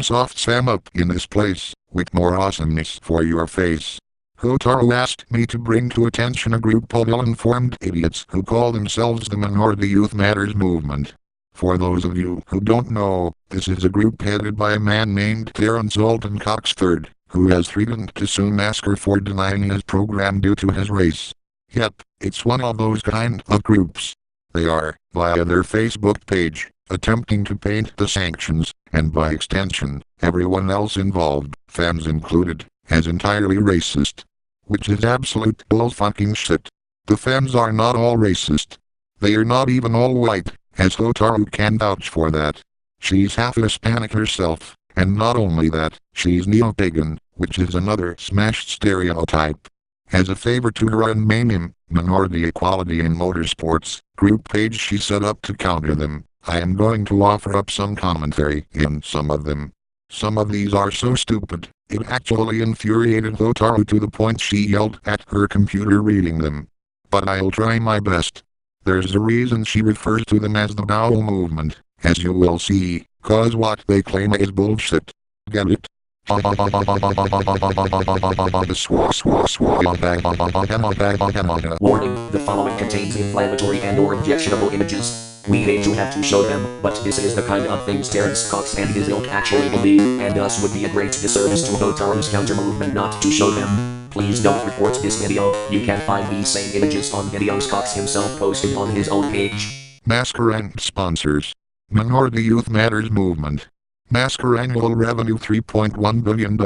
Soft Sam up in this place, with more awesomeness for your face. Hotaru asked me to bring to attention a group of ill-informed idiots who call themselves the Minority Youth Matters Movement. For those of you who don't know, this is a group headed by a man named Terence Alton Cox III, who has threatened to sue NASCAR for denying his program due to his race. Yep, it's one of those kind of groups. They are, via their Facebook page, attempting to paint the sanctions, and by extension, everyone else involved, fans included, as entirely racist. Which is absolute bull-fucking shit. The fans are not all racist. They are not even all white, as Hotaru can vouch for that. She's half Hispanic herself, and not only that, she's neo-pagan, which is another smashed stereotype. As a favor to her unnamed Minority Equality in Motorsports group page she set up to counter them, I am going to offer up some commentary in some of them. Some of these are so stupid, it actually infuriated Hotaru to the point she yelled at her computer reading them. But I'll try my best. There's a reason she refers to them as the bowel movement, as you will see, cause what they claim is bullshit. Get it? Warning, the following contains inflammatory and/or objectionable images. We hate to have to show them, but this is the kind of things Terence Cox and his ilk actually believe, and thus would be a great disservice to Hotaru's counter-movement not to show them. Please don't report this video. You can find these same images on videos Cox himself posted on his own page. NASCAR and sponsors. Minority Youth Matters Movement. NASCAR annual revenue $3.1 billion.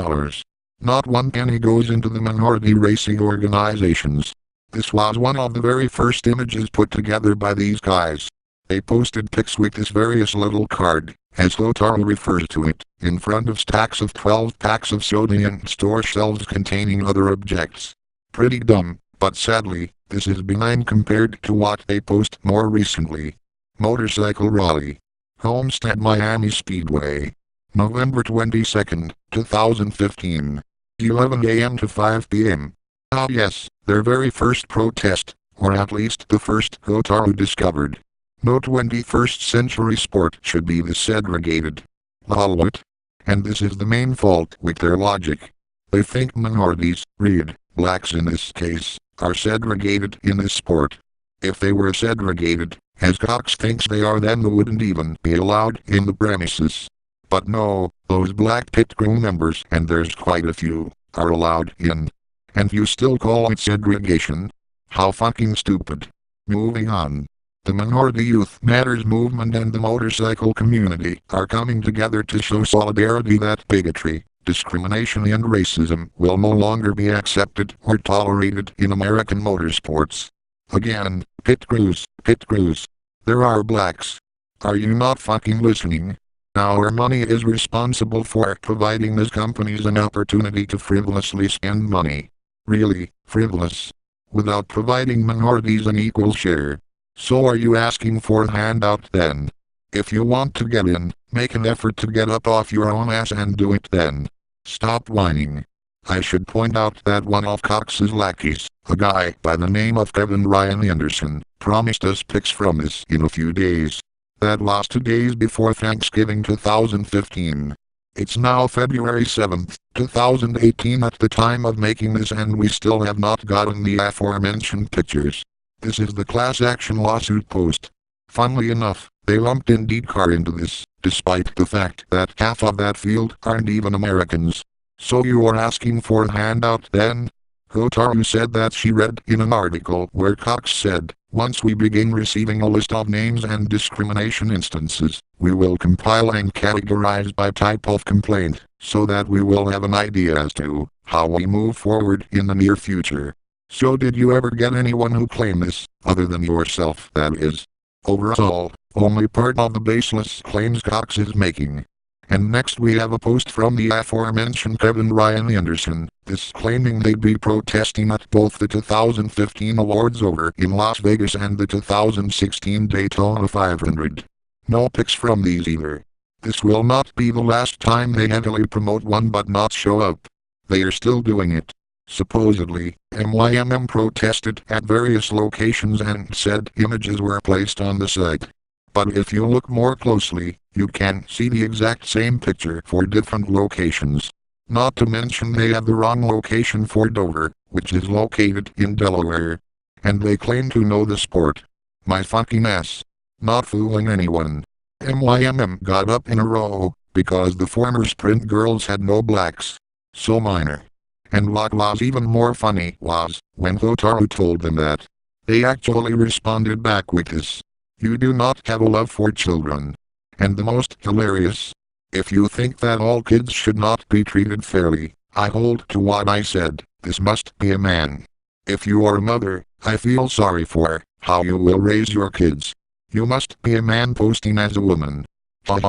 Not one penny goes into the minority racing organizations. This was one of the very first images put together by these guys. They posted pics with this various little card, as Hotaru refers to it, in front of stacks of 12 packs of soda and store shelves containing other objects. Pretty dumb, but sadly, this is benign compared to what they post more recently. Motorcycle Rally. Homestead Miami Speedway. November 22, 2015. 11 a.m. to 5 p.m. Ah yes, their very first protest, or at least the first Hotaru discovered. No 21st century sport should be this segregated. Lol what? And this is the main fault with their logic. They think minorities, read, blacks in this case, are segregated in this sport. If they were segregated, as Cox thinks they are, then they wouldn't even be allowed in the premises. But no, those black pit crew members, and there's quite a few, are allowed in. And you still call it segregation? How fucking stupid. Moving on. The Minority Youth Matters Movement and the motorcycle community are coming together to show solidarity that bigotry, discrimination and racism will no longer be accepted or tolerated in American motorsports. Again, pit crews, pit crews. There are blacks. Are you not fucking listening? Our money is responsible for providing these companies an opportunity to frivolously spend money. Really, frivolous. Without providing minorities an equal share. So are you asking for a handout then? If you want to get in, make an effort to get up off your own ass and do it then. Stop whining. I should point out that one of Cox's lackeys, a guy by the name of Kevin Ryan Anderson, promised us pics from this in a few days. That was 2 days before Thanksgiving 2015. It's now February 7th, 2018 at the time of making this, and we still have not gotten the aforementioned pictures. This is the class action lawsuit post. Funnily enough, they lumped IndyCar into this, despite the fact that half of that field aren't even Americans. So you are asking for a handout then? Hotaru said that she read in an article where Cox said, once we begin receiving a list of names and discrimination instances, we will compile and categorize by type of complaint, so that we will have an idea as to how we move forward in the near future. So did you ever get anyone who claimed this, other than yourself that is? Overall, only part of the baseless claims Cox is making. And next we have a post from the aforementioned Kevin Ryan Anderson, this claiming they'd be protesting at both the 2015 awards over in Las Vegas and the 2016 Daytona 500. No pics from these either. This will not be the last time they heavily promote one but not show up. They are still doing it. Supposedly, MYMM protested at various locations and said images were placed on the site. But if you look more closely, you can see the exact same picture for different locations. Not to mention they have the wrong location for Dover, which is located in Delaware. And they claim to know the sport. My fucking ass. Not fooling anyone. MYMM got up in a row, because the former sprint girls had no blacks. So minor. And what was even more funny was, when Hotaru told them that, they actually responded back with this. You do not have a love for children. And the most hilarious. If you think that all kids should not be treated fairly, I hold to what I said, this must be a man. If you are a mother, I feel sorry for how you will raise your kids. You must be a man posting as a woman. A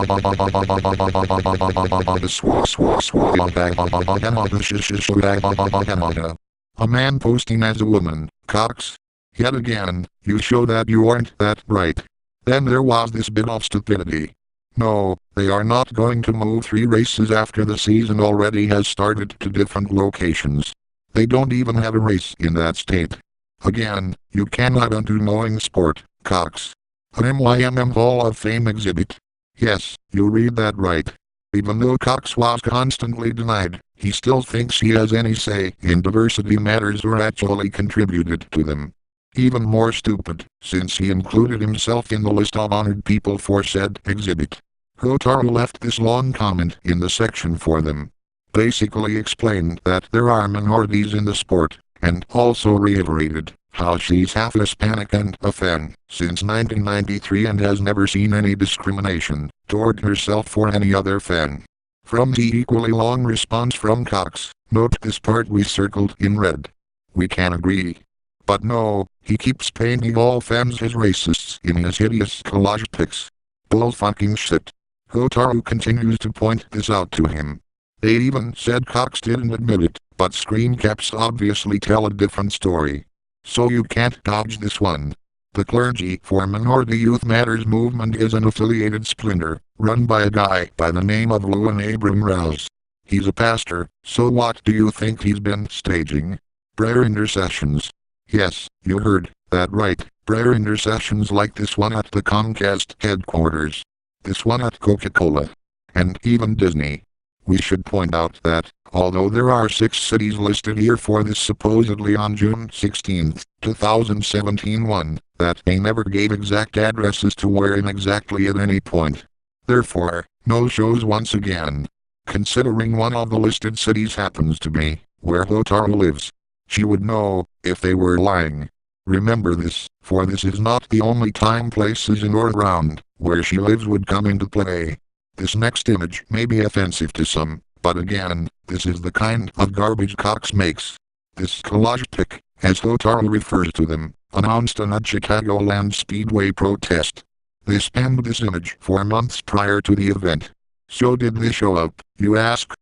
man posting as a woman, Cox. Yet again, you show that you aren't that bright. Then there was this bit of stupidity. No, they are not going to move 3 races after the season already has started to different locations. They don't even have a race in that state. Again, you cannot undo knowing sport, Cox. An MYMM Hall of Fame exhibit. Yes, you read that right. Even though Cox was constantly denied, he still thinks he has any say in diversity matters or actually contributed to them. Even more stupid, since he included himself in the list of honored people for said exhibit. Hotaru left this long comment in the section for them. Basically explained that there are minorities in the sport, and also reiterated how she's half Hispanic and a fan since 1993 and has never seen any discrimination toward herself or any other fan. From the equally long response from Cox, note this part we circled in red. We can agree. But no, he keeps painting all fans as racists in his hideous collage pics. Bull fucking shit. Hotaru continues to point this out to him. They even said Cox didn't admit it, but screen caps obviously tell a different story. So you can't dodge this one. The Clergy for Minority Youth Matters movement is an affiliated splinter, run by a guy by the name of Lewin Abram Rouse. He's a pastor, so what do you think he's been staging? Prayer intercessions. Yes, you heard that right, prayer intercessions like this one at the Comcast headquarters. This one at Coca-Cola. And even Disney. We should point out that, although there are 6 cities listed here for this supposedly on June 16, 2017 one, that they never gave exact addresses to where in exactly at any point. Therefore, no shows once again. Considering one of the listed cities happens to be where Hotaru lives. She would know if they were lying. Remember this, for this is not the only time places in or around where she lives would come into play. This next image may be offensive to some, but again, this is the kind of garbage Cox makes. This collage pic, as Hotaru refers to them, announced an Chicagoland Speedway protest. They spammed this image for months prior to the event. So did they show up, you ask?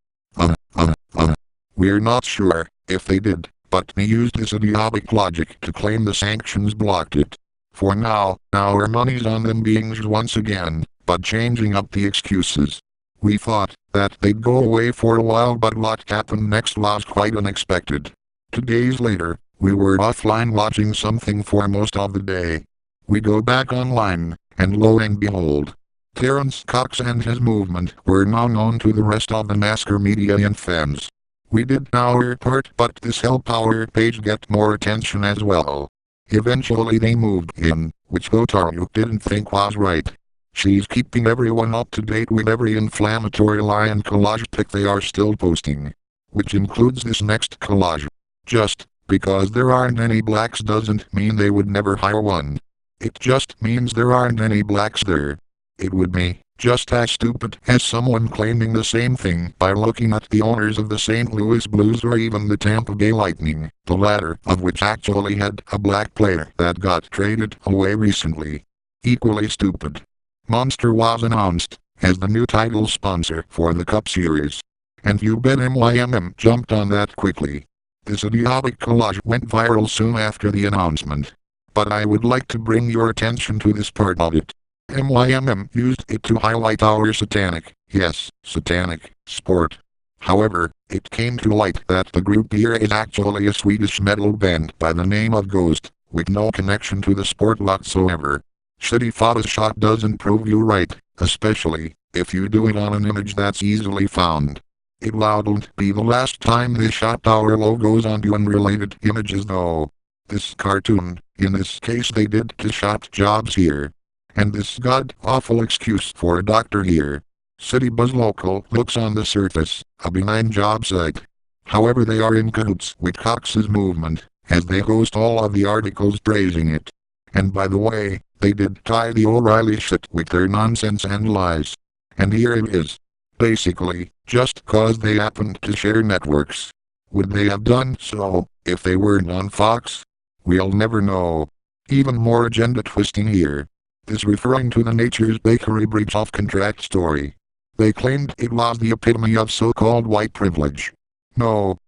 We're not sure if they did, but they used this idiotic logic to claim the sanctions blocked it. For now, our money's on them being once again, but changing up the excuses. We thought that they'd go away for a while, but what happened next was quite unexpected. 2 days later, we were offline watching something for most of the day. We go back online, and lo and behold, Terrence Cox and his movement were now known to the rest of the NASCAR media and fans. We did our part, but this helped our page get more attention as well. Eventually they moved in, which Hotaru didn't think was right. She's keeping everyone up to date with every inflammatory lie and collage pic they are still posting. Which includes this next collage. Just because there aren't any blacks doesn't mean they would never hire one. It just means there aren't any blacks there. It would be just as stupid as someone claiming the same thing by looking at the owners of the St. Louis Blues or even the Tampa Bay Lightning, the latter of which actually had a black player that got traded away recently. Equally stupid. Monster was announced as the new title sponsor for the Cup Series. And you bet MYMM jumped on that quickly. This idiotic collage went viral soon after the announcement. But I would like to bring your attention to this part of it. MYMM used it to highlight our satanic, yes, satanic, sport. However, it came to light that the group here is actually a Swedish metal band by the name of Ghost, with no connection to the sport whatsoever. Shitty Photoshop doesn't prove you right, especially if you do it on an image that's easily found. It won't be the last time they shot our logos onto unrelated images though. This cartoon, in this case they did to shot jobs here. And this god-awful excuse for a doctor here. City Buzz Local looks on the surface a benign job site. However, they are in cahoots with Cox's movement, as they host all of the articles praising it. And by the way, they did tie the O'Reilly shit with their nonsense and lies. And here it is. Basically, just cause they happened to share networks. Would they have done so if they weren't on Fox? We'll never know. Even more agenda twisting here. This referring to the Nature's Bakery breach of contract story. They claimed it was the epitome of so-called white privilege. No,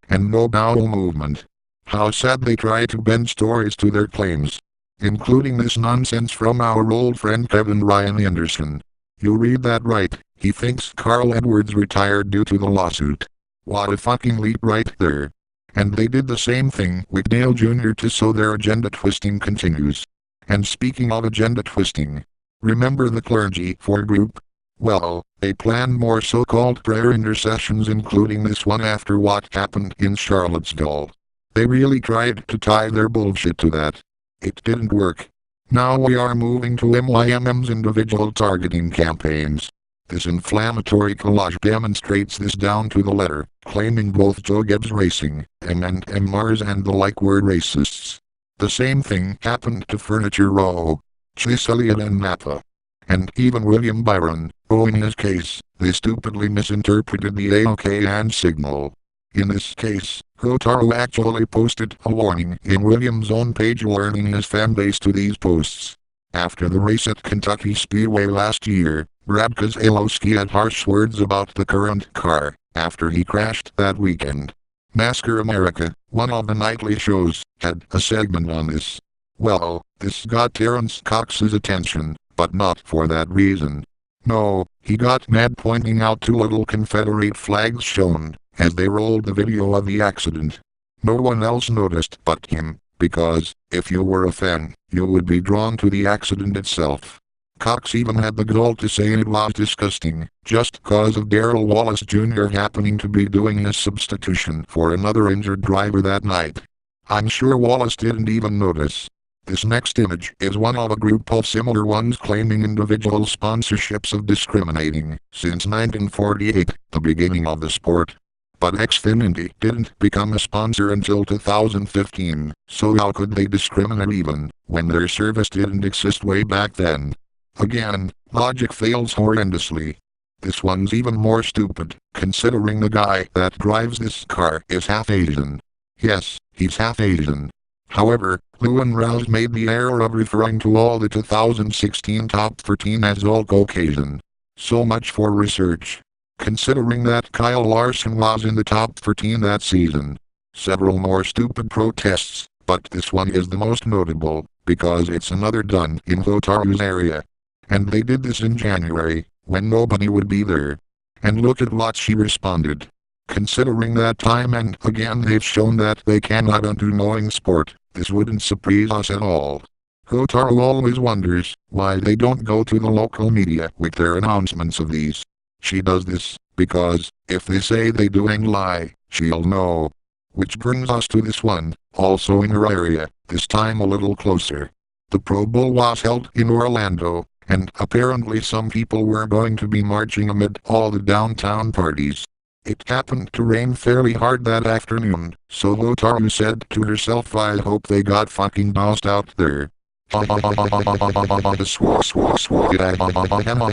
and no bowel movement. How sad they try to bend stories to their claims. Including this nonsense from our old friend Kevin Ryan Anderson. You read that right, he thinks Carl Edwards retired due to the lawsuit. What a fucking leap right there. And they did the same thing with Dale Jr. too, so their agenda twisting continues. And speaking of agenda twisting, remember the clergy for group? Well, they planned more so-called prayer intercessions, including this one after what happened in Charlottesville. They really tried to tie their bullshit to that. It didn't work. Now we are moving to MYMM's individual targeting campaigns. This inflammatory collage demonstrates this down to the letter, claiming both Joe Gibbs Racing, M&M Mars and the like were racists. The same thing happened to Furniture Row, Chase Elliott and Napa. And even William Byron, in his case, they stupidly misinterpreted the AOK and signal. In this case, Hotaru actually posted a warning in William's own page warning his fanbase to these posts. After the race at Kentucky Speedway last year, Brad Keselowski had harsh words about the current car, after he crashed that weekend. NASCAR America, one of the nightly shows, had a segment on this. Well, this got Terrence Cox's attention, but not for that reason. No, he got mad pointing out two little Confederate flags shown, as they rolled the video of the accident. No one else noticed but him, because, if you were a fan, you would be drawn to the accident itself. Cox even had the gall to say it was disgusting, just cause of Darrell Wallace Jr. happening to be doing his substitution for another injured driver that night. I'm sure Wallace didn't even notice. This next image is one of a group of similar ones claiming individual sponsorships of discriminating, since 1948, the beginning of the sport. But Xfinity didn't become a sponsor until 2015, so how could they discriminate even, when their service didn't exist way back then? Again, logic fails horrendously. This one's even more stupid, considering the guy that drives this car is half Asian. Yes, he's half Asian. However, Lewin Rouse made the error of referring to all the 2016 top 14 as all Caucasian. So much for research. Considering that Kyle Larson was in the top 14 that season. Several more stupid protests, but this one is the most notable, because it's another done in Hotaru's area. And they did this in January, when nobody would be there. And look at what she responded. Considering that time and again they've shown that they cannot undo knowing sport, this wouldn't surprise us at all. Hotaru always wonders why they don't go to the local media with their announcements of these. She does this, because, if they say they do and lie, she'll know. Which brings us to this one, also in her area, this time a little closer. The Pro Bowl was held in Orlando, and apparently some people were going to be marching amid all the downtown parties. It happened to rain fairly hard that afternoon, so Hotaru said to herself, I hope they got fucking doused out there.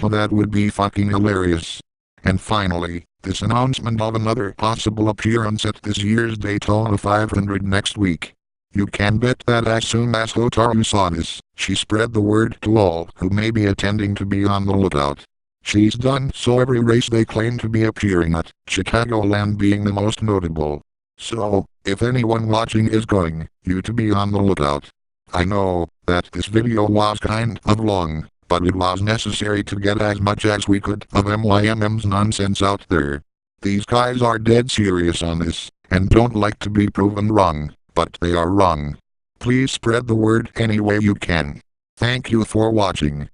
That would be fucking hilarious. And finally, this announcement of another possible appearance at this year's Daytona 500 next week. You can bet that as soon as Hotaru saw this, she spread the word to all who may be attending to be on the lookout. She's done so every race they claim to be appearing at, Chicagoland being the most notable. So, if anyone watching is going, you to be on the lookout. I know that this video was kind of long, but it was necessary to get as much as we could of MYMM's nonsense out there. These guys are dead serious on this, and don't like to be proven wrong, but they are wrong. Please spread the word any way you can. Thank you for watching.